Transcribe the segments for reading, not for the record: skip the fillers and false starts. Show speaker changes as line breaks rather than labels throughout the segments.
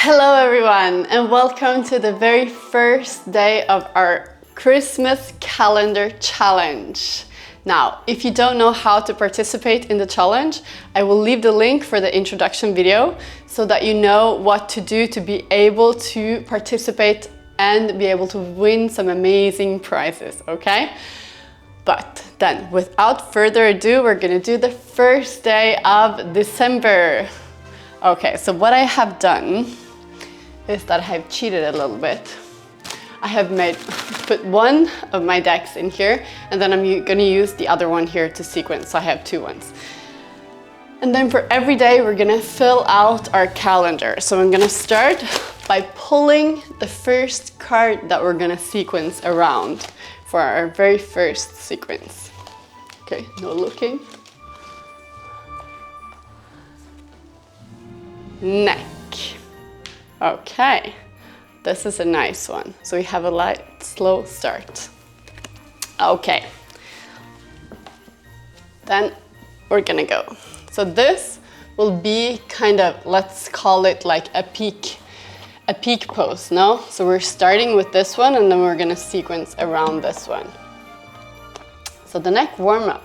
Hello everyone, and welcome to the very first day of our Christmas calendar challenge. Now, if you don't know how to participate in the challenge, I will leave the link for the introduction video so that you know what to do to be able to participate and be able to win some amazing prizes, okay? But then, without further ado, we're gonna do the first day of December. Okay, so what I have done is that I have cheated a little bit. I have put one of my decks in here, and then I'm gonna use the other one here to sequence, so I have two ones. And then for every day, we're gonna fill out our calendar. So I'm gonna start by pulling the first card that we're gonna sequence around for our very first sequence. Okay, no looking. Neck. Okay, this is a nice one. So we have a light, slow start. Okay, then we're gonna go. So this will be kind of, let's call it like a peak pose, no? So we're starting with this one and then we're gonna sequence around this one. So the neck warm up,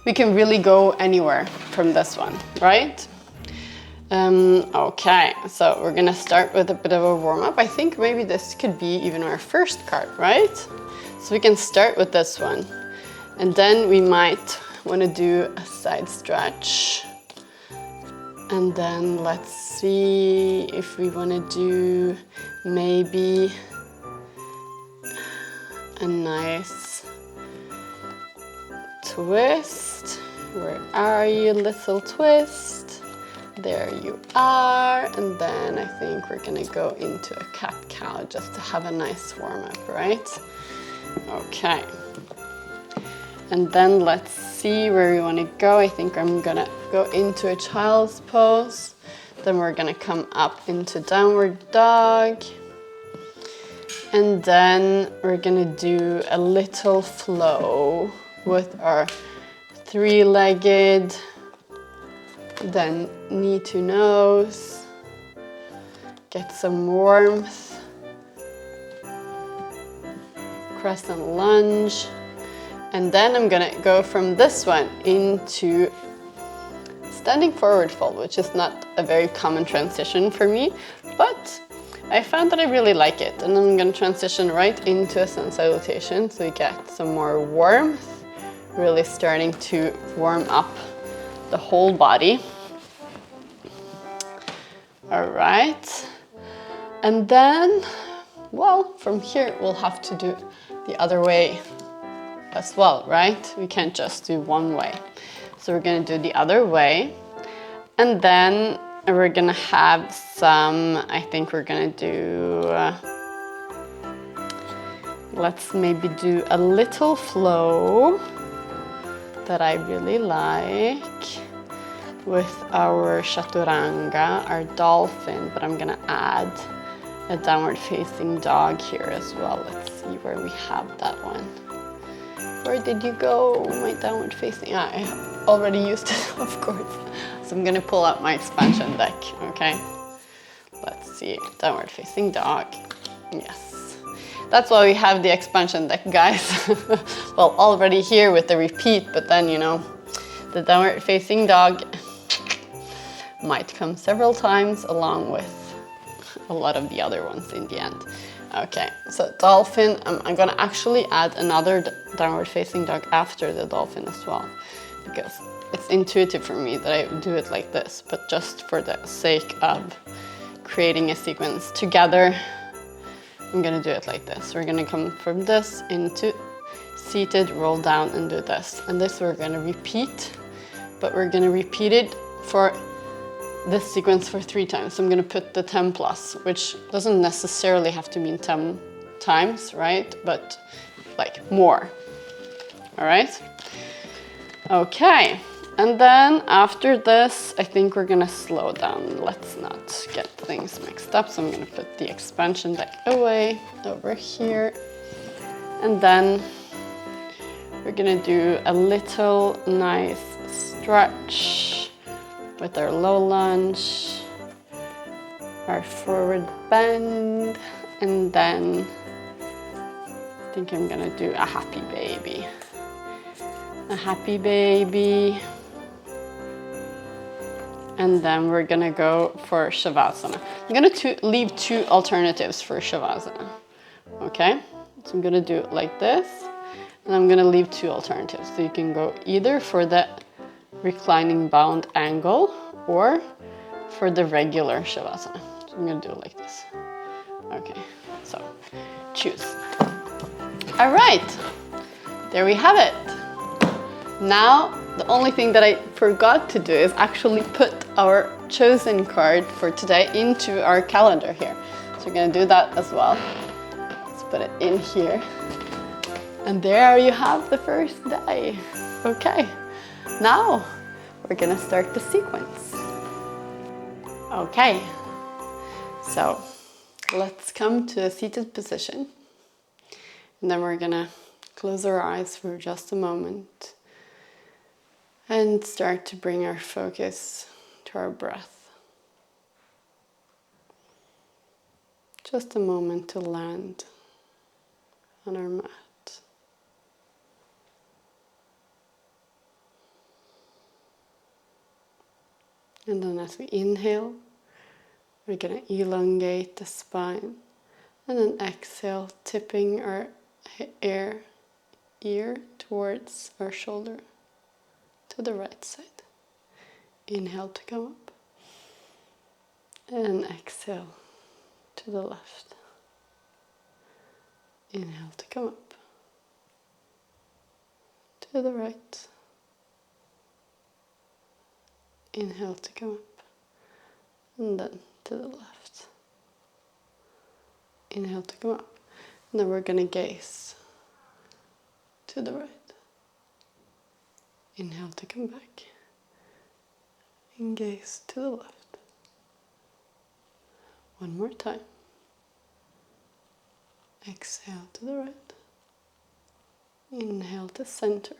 we can really go anywhere from this one, right? Okay, so we're gonna start with a bit of a warm-up. I think maybe this could be even our first card, right? So we can start with this one. And then we might wanna do a side stretch. And then let's see if we wanna do maybe a nice twist. Where are you, little twist? There you are, and then I think we're gonna go into a cat-cow just to have a nice warm-up, right? Okay. And then let's see where we wanna go. I think I'm gonna go into a child's pose. Then we're gonna come up into downward dog. And then we're gonna do a little flow with our three-legged, then knee to nose, get some warmth, crescent lunge, and then I'm gonna go from this one into standing forward fold, which is not a very common transition for me, but I found that I really like it. And then I'm gonna transition right into a sun salutation, so we get some more warmth, really starting to warm up the whole body. All right, and then, well, from here we'll have to do the other way as well, right? We can't just do one way. So we're gonna do the other way, and then we're gonna have some, I think we're gonna do, let's maybe do a little flow that I really like with our chaturanga, our dolphin, but I'm gonna add a downward facing dog here as well. Let's see where we have that one. Where did you go, my downward facing? I already used it, of course. So I'm gonna pull out my expansion deck, okay? Let's see, downward facing dog, yes. That's why we have the expansion deck, guys. Well, already here with the repeat, but then, you know, the downward facing dog might come several times along with a lot of the other ones in the end. Okay, so dolphin, I'm gonna actually add another downward facing dog after the dolphin as well, because it's intuitive for me that I do it like this, but just for the sake of creating a sequence together, I'm gonna do it like this. We're gonna come from this into seated, roll down and do this. And this we're gonna repeat, but we're gonna repeat it for this sequence for 3 times. So I'm gonna put the 10 plus, which doesn't necessarily have to mean 10 times, right? But like more, all right? Okay, and then after this, I think we're gonna slow down. Let's not get things mixed up. So I'm gonna put the expansion deck away over here. And then we're gonna do a little nice stretch with our low lunge our forward bend, and then I think I'm gonna do a happy baby. A happy baby. And then we're gonna go for Shavasana. I'm gonna leave 2 alternatives for Shavasana. Okay? So I'm gonna do it like this, and I'm gonna leave 2 alternatives. So you can go either for the reclining bound angle or for the regular Shavasana. So I'm gonna do it like this. Okay, so choose. All right, there we have it. Now, the only thing that I forgot to do is actually put our chosen card for today into our calendar here. So we're gonna do that as well. Let's put it in here. And there you have the first day. Okay, now we're gonna start the sequence. Okay, so let's come to a seated position. And then we're gonna close our eyes for just a moment and start to bring our focus to our breath. Just a moment to land on our mat. And then as we inhale, we're going to elongate the spine, and then exhale, tipping our ear towards our shoulder to the right side. Inhale to come up, and exhale to the left. Inhale to come up, to the right. Inhale to come up, and then to the left. Inhale to come up, and then we're going to gaze to the right. Inhale to come back, and gaze to the left. One more time. Exhale to the right. Inhale to center,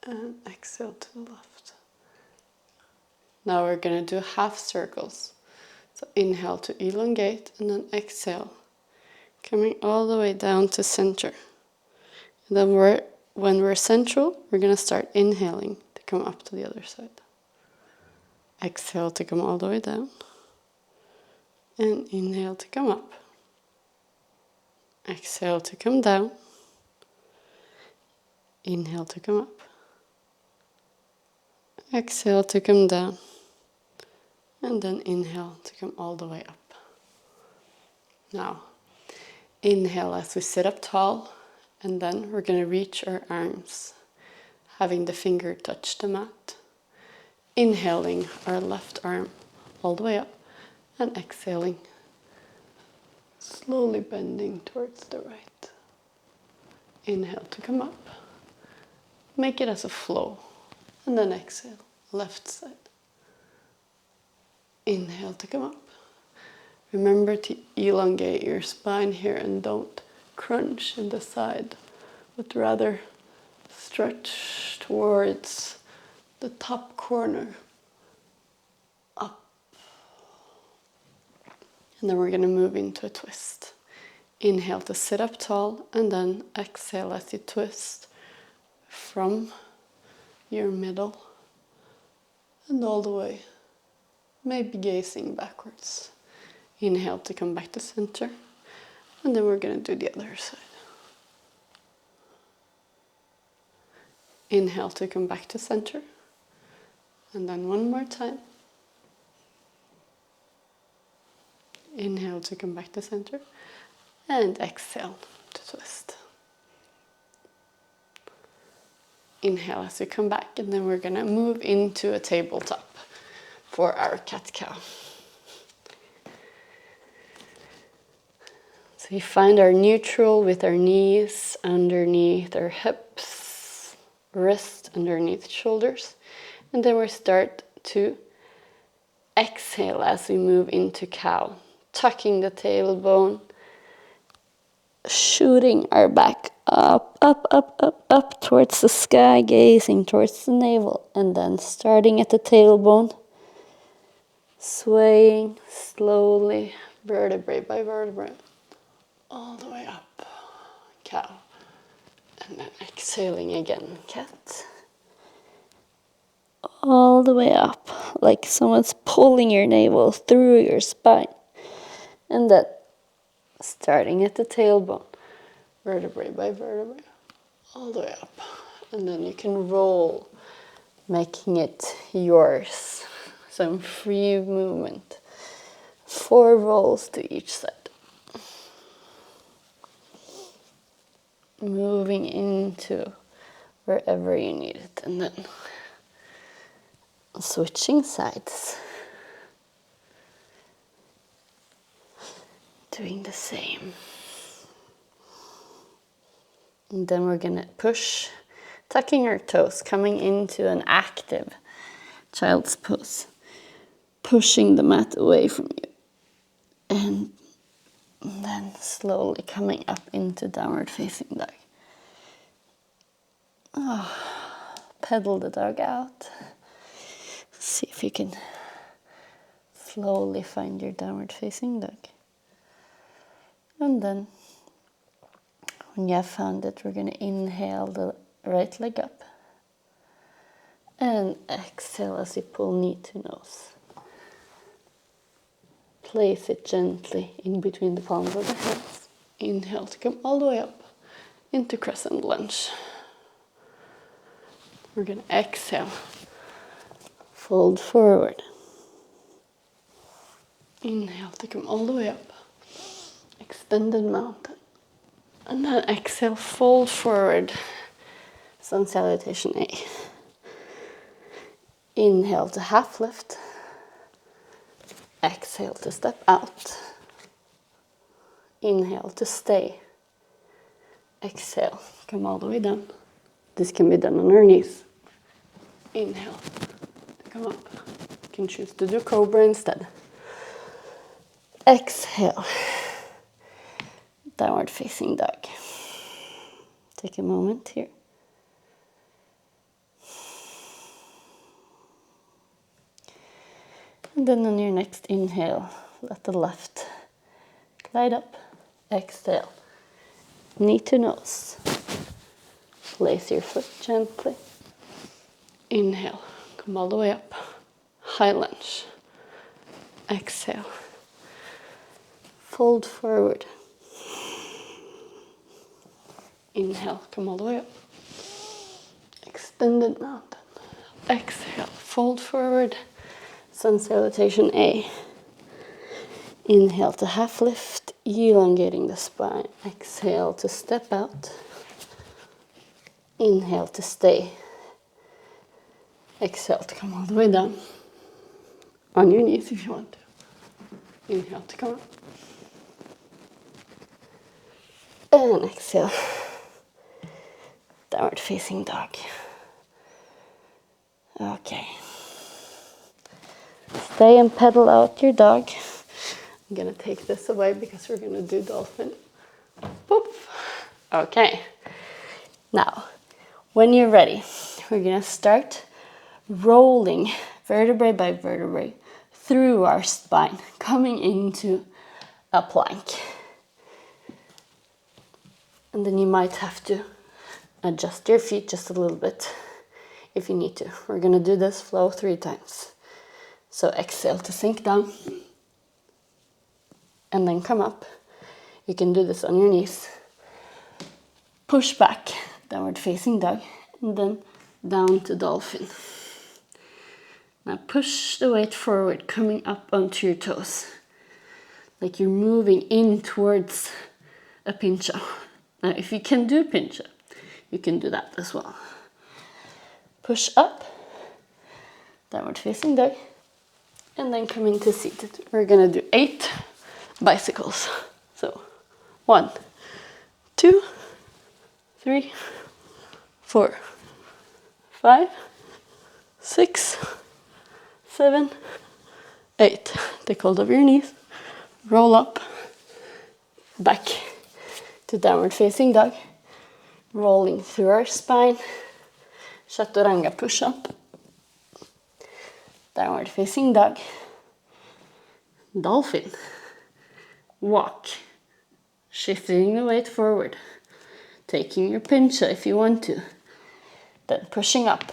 and exhale to the left. Now we're going to do half circles. So inhale to elongate, and then exhale, coming all the way down to center. And then when we're central, we're going to start inhaling to come up to the other side. Exhale to come all the way down, and inhale to come up. Exhale to come down. Inhale to come up. Exhale to come down. And then inhale to come all the way up. Now, inhale as we sit up tall, and then we're going to reach our arms, having the finger touch the mat. Inhaling our left arm all the way up, and exhaling, slowly bending towards the right. Inhale to come up. Make it as a flow, and then exhale, left side. Inhale to come up. Remember to elongate your spine here and don't crunch in the side, but rather stretch towards the top corner, up. And then we're going to move into a twist. Inhale to sit up tall, and then exhale as you twist from your middle and all the way, maybe gazing backwards. Inhale to come back to center, and then we're going to do the other side. Inhale to come back to center, and then one more time. Inhale to come back to center, and exhale to twist. Inhale as we come back, and then we're going to move into a tabletop for our cat-cow. So we find our neutral with our knees underneath our hips, wrist underneath shoulders, and then we start to exhale as we move into cow, tucking the tailbone, shooting our back up, up, up, up, up towards the sky, gazing towards the navel, and then starting at the tailbone, Swaying slowly, vertebrae by vertebrae, all the way up, cow. And then exhaling again, cat. All the way up, like someone's pulling your navel through your spine. And then starting at the tailbone, vertebrae by vertebrae, all the way up. And then you can roll, making it yours. Some free movement. 4 rolls to each side. Moving into wherever you need it. And then switching sides. Doing the same. And then we're gonna push, tucking our toes, coming into an active child's pose. Pushing the mat away from you. And then slowly coming up into downward facing dog. Oh, pedal the dog out. See if you can slowly find your downward facing dog. And then, when you have found it, we're going to inhale the right leg up. And exhale as you pull knee to nose. Place it gently in between the palms of the hands. Inhale to come all the way up into crescent lunge. We're going to exhale. Fold forward. Inhale to come all the way up. Extended mountain. And then exhale, fold forward. Sun salutation A. Inhale to half lift. Exhale to step out. Inhale to stay. Exhale, come all the way down. This can be done on our knees. Inhale to come up. You can choose to do cobra instead. Exhale, downward facing dog. Take a moment here. And then on your next inhale, let the left glide up. Exhale, knee to nose. Place your foot gently. Inhale, come all the way up. High lunge. Exhale. Fold forward. Inhale, come all the way up. Extended mountain. Exhale, fold forward. Sun salutation A. Inhale to half lift, elongating the spine. Exhale to step out. Inhale to stay. Exhale to come all the way down. On your knees if you want to. Inhale to come up. And exhale. Downward facing dog. Okay. Stay and pedal out your dog. I'm gonna take this away because we're gonna do dolphin. Poof. Okay. Now, when you're ready, we're gonna start rolling vertebrae by vertebrae through our spine, coming into a plank. And then you might have to adjust your feet just a little bit if you need to. We're gonna do this flow 3 times. So exhale to sink down and then come up. You can do this on your knees. Push back, downward facing dog, and then down to dolphin. Now push the weight forward, coming up onto your toes. Like you're moving in towards a pincha. Now if you can do pincha, you can do that as well. Push up, downward facing dog, and then come into seated. We're gonna do 8 bicycles. So 1, 2, 3, 4, 5, 6, 7, 8. Take hold of your knees, roll up, back to downward facing dog, rolling through our spine, chaturanga push up, downward facing dog, Dolphin. Walk. Shifting the weight forward. Taking your pincha if you want to. Then pushing up.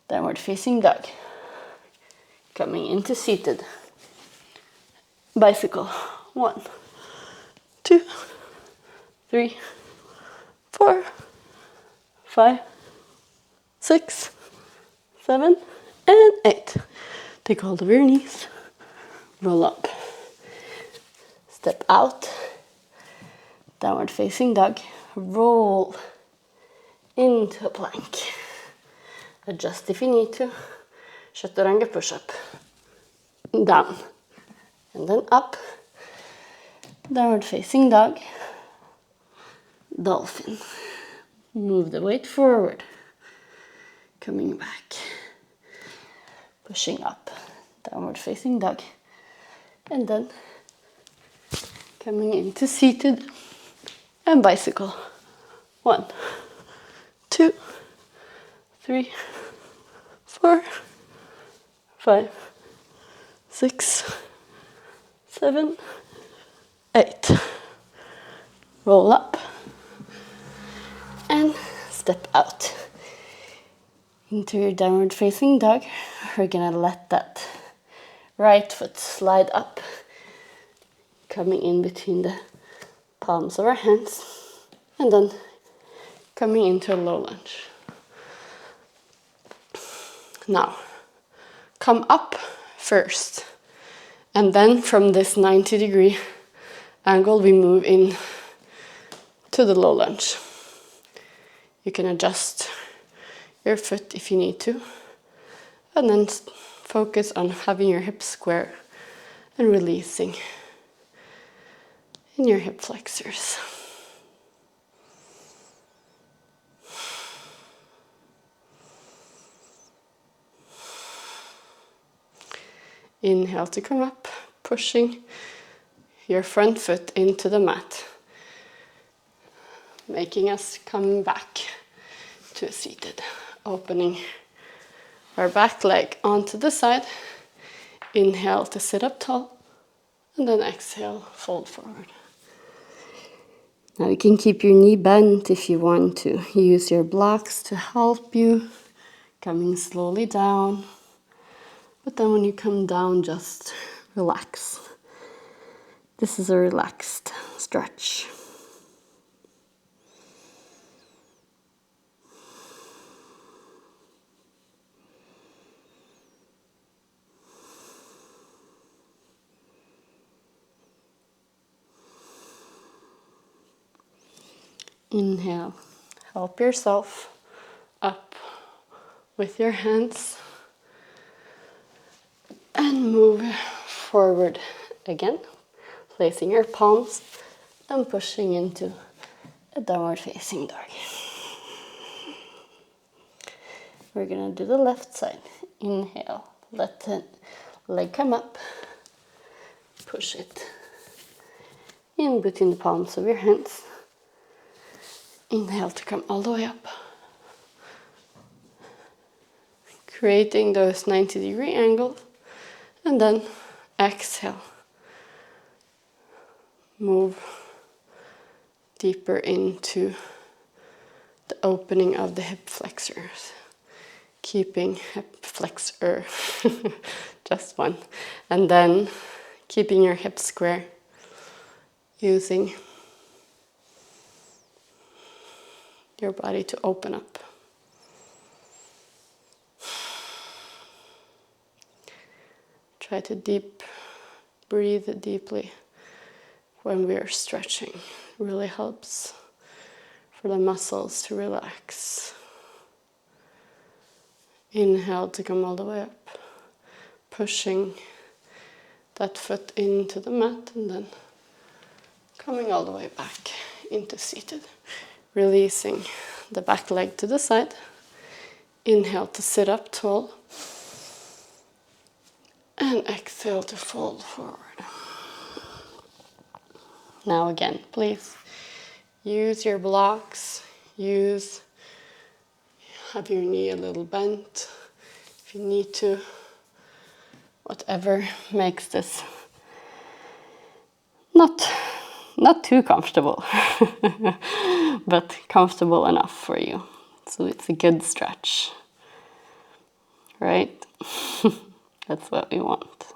Downward facing dog. Coming into seated. Bicycle. 1, 2, 3, 4, 5, 6, 7, and 8. Take hold of your knees. Roll up. Step out. Downward facing dog. Roll into a plank. Adjust if you need to. Chaturanga push-up. Down. And then up. Downward facing dog. Dolphin. Move the weight forward. Coming back. Pushing up. Downward facing dog. And then coming into seated and bicycle. 1, 2, 3, 4, 5, 6, 7, 8. Roll up and step out into your downward facing dog. We're gonna let that right foot slide up, coming in between the palms of our hands, and then coming into a low lunge. Now, come up first, and then from this 90-degree angle, we move in to the low lunge. You can adjust your foot if you need to, and then focus on having your hips square and releasing in your hip flexors. Inhale to come up, pushing your front foot into the mat, making us come back to a seated, opening our back leg onto the side. Inhale to sit up tall, and then exhale, fold forward. Now you can keep your knee bent if you want to. Use your blocks to help you, coming slowly down. But then when you come down, just relax. This is a relaxed stretch. Inhale, help yourself up with your hands and move forward again, placing your palms and pushing into a downward facing dog. We're gonna do the left side. Inhale, let the leg come up, push it in between the palms of your hands. Inhale to come all the way up, creating those 90-degree angles, and then exhale, move deeper into the opening of the hip flexors, keeping hip flexor, just one, and then keeping your hips square, using your body to open up. Try to breathe deeply when we are stretching. It really helps for the muscles to relax. Inhale to come all the way up, pushing that foot into the mat, and then coming all the way back into seated. Releasing the back leg to the side. Inhale to sit up tall. And exhale to fold forward. Now again, please use your blocks. Have your knee a little bent if you need to. Whatever makes this not too comfortable, but comfortable enough for you. So it's a good stretch, right? That's what we want.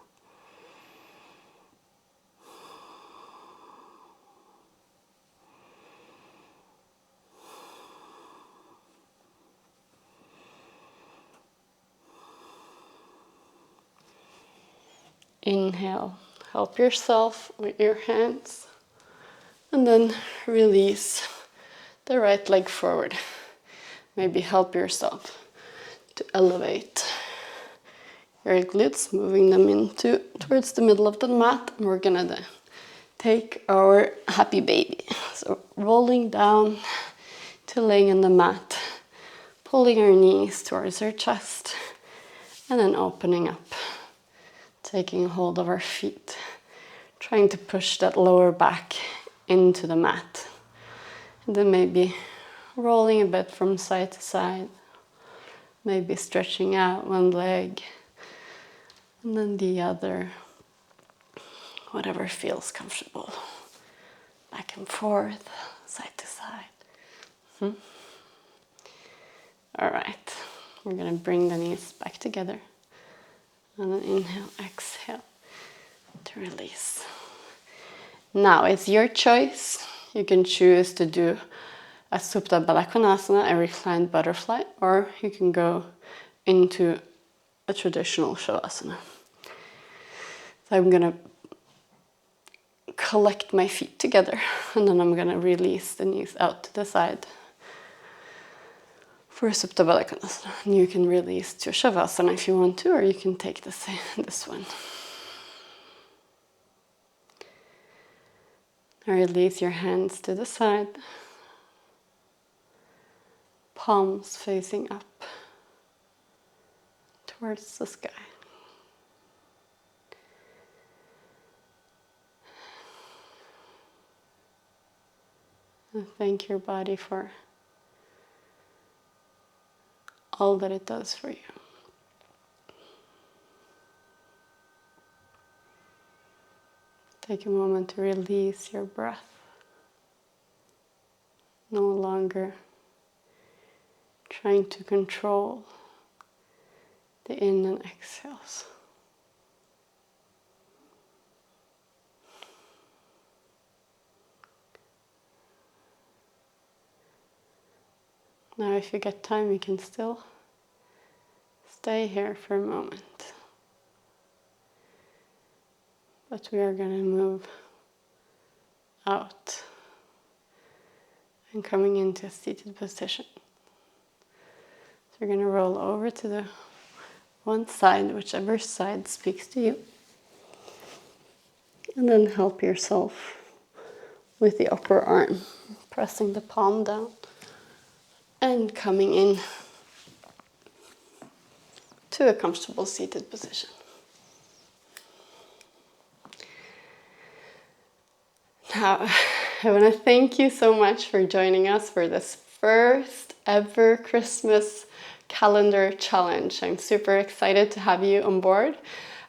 Inhale, help yourself with your hands, and then release the right leg forward. Maybe help yourself to elevate your glutes, moving them towards the middle of the mat. And we're gonna then take our happy baby. So rolling down to laying on the mat, pulling our knees towards our chest, and then opening up. Taking hold of our feet, trying to push that lower back into the mat. And then maybe rolling a bit from side to side, maybe stretching out one leg and then the other, whatever feels comfortable. Back and forth, side to side. All right, we're gonna bring the knees back together. And then inhale, exhale to release. Now it's your choice. You can choose to do a Supta Baddha Konasana, a reclined butterfly, or you can go into a traditional Shavasana. So I'm gonna collect my feet together and then I'm gonna release the knees out to the side for Supta Baddha Konasana. And you can release to Shavasana if you want to, or you can take this one. Release your hands to the side, palms facing up towards the sky. And thank your body for all that it does for you. Take a moment to release your breath. No longer trying to control the in and exhales. Now if you get time, you can still stay here for a moment. But we are going to move out and coming into a seated position. So you're going to roll over to the one side, whichever side speaks to you. And then help yourself with the upper arm, pressing the palm down and coming in to a comfortable seated position. Now, I want to thank you so much for joining us for this first ever Christmas calendar challenge. I'm super excited to have you on board,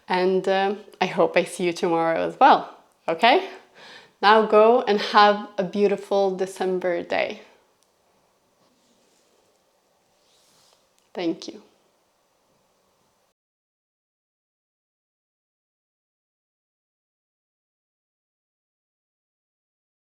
and I hope I see you tomorrow as well. Okay? Now go and have a beautiful December day. Thank you.